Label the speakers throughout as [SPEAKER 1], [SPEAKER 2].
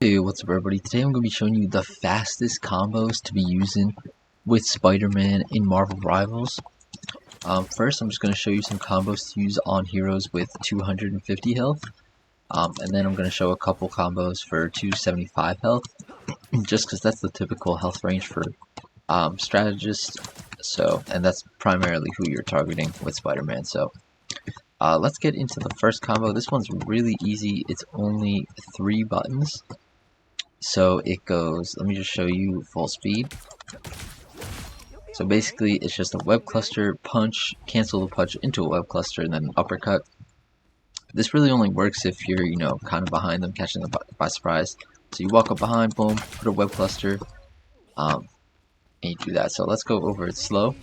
[SPEAKER 1] Hey, what's up everybody? Today I'm going to be showing you the fastest combos to be using with Spider-Man in Marvel Rivals. First, I'm just going to show you some combos to use on heroes with 250 health. And then I'm going to show a couple combos for 275 health, just because that's the typical health range for strategists. And that's primarily who you're targeting with Spider-Man. Let's get into the first combo. This one's really easy. It's only 3 buttons. So it goes, let me just show you full speed. So basically it's just a web cluster, punch, cancel the punch into a web cluster, and then an uppercut. This really only works if you're, kind of behind them, catching them by surprise. So you walk up behind, boom, put a web cluster, and you do that. So let's go over it slow.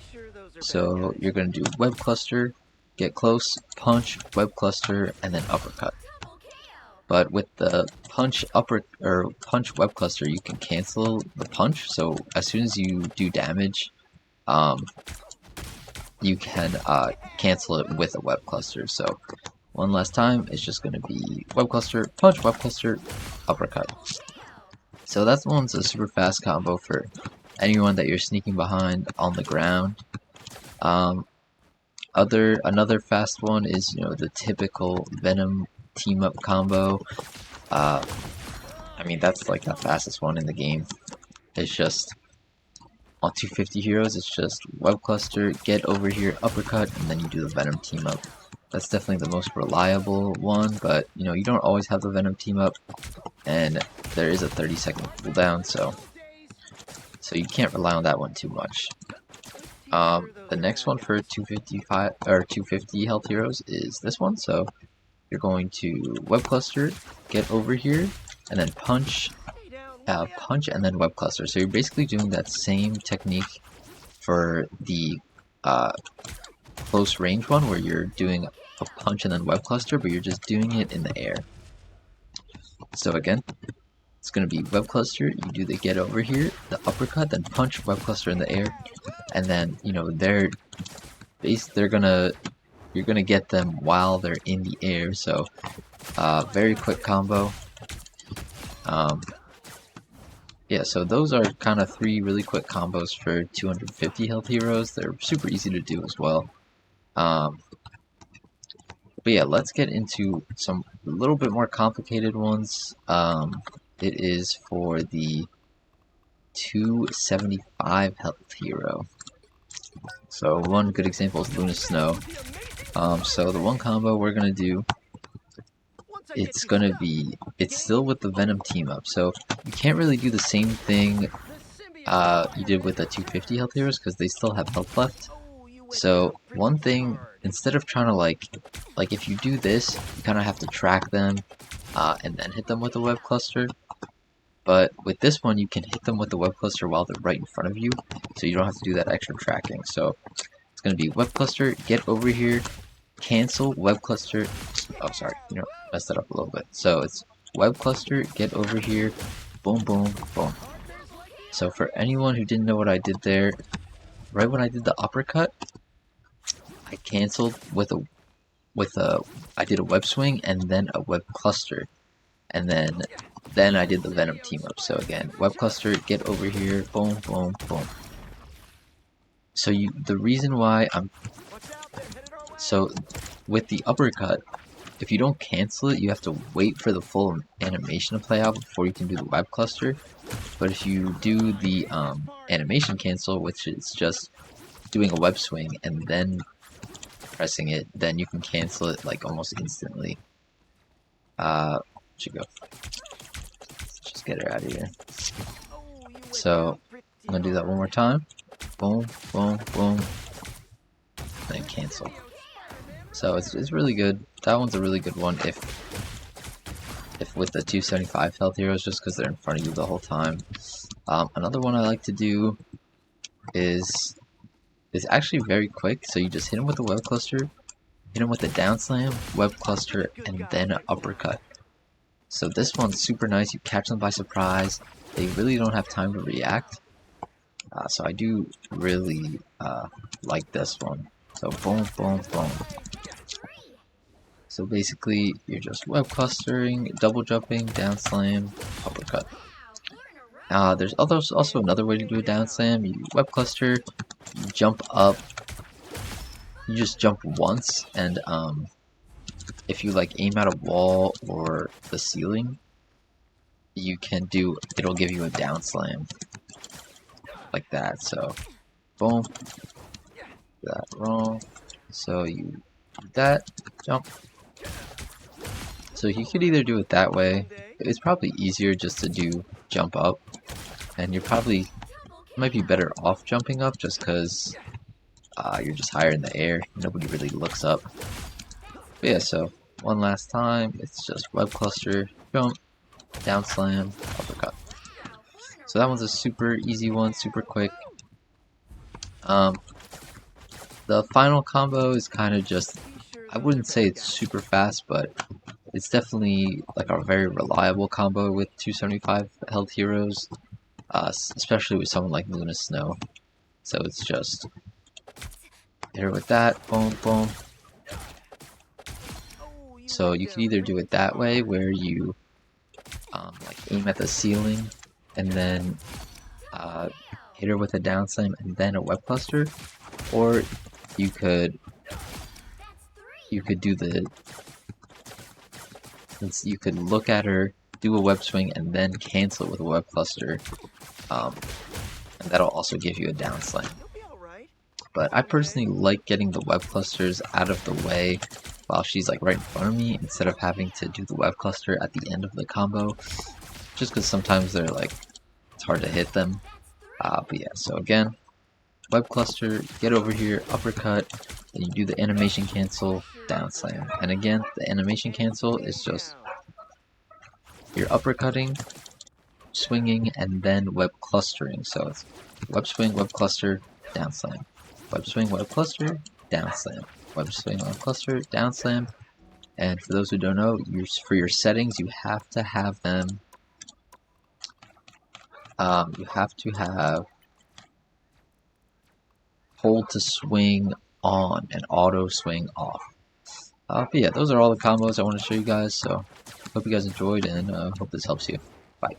[SPEAKER 1] So you're going to do web cluster, get close, punch, web cluster, and then uppercut. But with the punch web cluster, you can cancel the punch. So as soon as you do damage, you can cancel it with a web cluster. So one last time, it's just going to be web cluster, punch, web cluster, uppercut. So that one's a super fast combo for anyone that you're sneaking behind on the ground. Another fast one is the typical Venom team up combo. I mean, that's like the fastest one in the game. It's just on 250 heroes, it's just web cluster, get over here, uppercut, and then you do the Venom team up. That's definitely the most reliable one, but you don't always have the Venom team up, and there is a 30-second cooldown, so you can't rely on that one too much. The next one for 255 or 250 health heroes is this one. So you're going to web cluster, get over here, and then punch, and then web cluster. So you're basically doing that same technique for the close range one, where you're doing a punch and then web cluster, but you're just doing it in the air. So again, it's going to be web cluster, you do the get over here, the uppercut, then punch, web cluster in the air, and then you're gonna get them while they're in the air. So very quick combo. Yeah, so those are kind of 3 really quick combos for 250 health heroes. They're super easy to do as well. But yeah, let's get into some a little bit more complicated ones. It is for the 275 health hero. So one good example is Luna Snow. So the one combo we're gonna do, it's still with the Venom team up. So you can't really do the same thing you did with the 250 health heroes, because they still have health left. So one thing, instead of trying to like if you do this, you kind of have to track them and then hit them with the web cluster. But with this one, you can hit them with the web cluster while they're right in front of you, so you don't have to do that extra tracking. So it's going to be web cluster, get over here, cancel, web cluster. Oh, sorry, messed that up a little bit. So it's web cluster, get over here, boom, boom, boom. So for anyone who didn't know what I did there, right when I did the uppercut, I canceled I did a web swing and then a web cluster, and then I did the Venom team up. So again, web cluster, get over here, boom, boom, boom. So the reason why with the uppercut, if you don't cancel it, you have to wait for the full animation to play out before you can do the web cluster. But if you do the animation cancel, which is just doing a web swing and then pressing it, then you can cancel it like almost instantly. Should go. Just get her out of here. So I'm gonna do that one more time. Boom, boom, boom. Then cancel. So it's really good. That one's a really good one if with the 275 health heroes, just because they're in front of you the whole time. Another one I like to do is actually very quick. So you just hit him with the web cluster, hit him with the down slam, web cluster, and then an uppercut. So this one's super nice. You catch them by surprise. They really don't have time to react. So I do really like this one. So boom, boom, boom. So basically, you're just web clustering, double jumping, down slam, uppercut. There's also another way to do a down slam. You web cluster, you jump up, you just jump once, and if you like aim at a wall or the ceiling, you can do, it'll give you a down slam like that. So boom, that wrong. So you do that, jump. So you could either do it that way. It's probably easier just to do jump up, and you're probably might be better off jumping up just because you're just higher in the air. Nobody really looks up. But yeah, so one last time, it's just web cluster, jump, down slam, uppercut. So that one's a super easy one, super quick. The final combo is kind of just, I wouldn't say it's super fast, but it's definitely like a very reliable combo with 275 health heroes, especially with someone like Luna Snow. So it's just hit her with that, boom, boom. So you can either do it that way, where you like aim at the ceiling and then hit her with a down slam and then a web cluster, or you could do the, you could look at her, do a web swing, and then cancel it with a web cluster, and that'll also give you a down slam. But I personally like getting the web clusters out of the way while she's like right in front of me, instead of having to do the web cluster at the end of the combo, just because sometimes they're like, it's hard to hit them. But yeah, so again, web cluster, get over here, uppercut, then you do the animation cancel, down slam. And again, the animation cancel is just, you're uppercutting, swinging, and then web clustering. So it's web swing, web cluster, down slam. Web swing, web cluster, down slam. Web swing, web cluster, down slam. And for those who don't know, for your settings, you have to have them, you have to have hold to swing on and auto swing off. But yeah, those are all the combos I want to show you guys, so hope you guys enjoyed, and hope this helps you. Bye.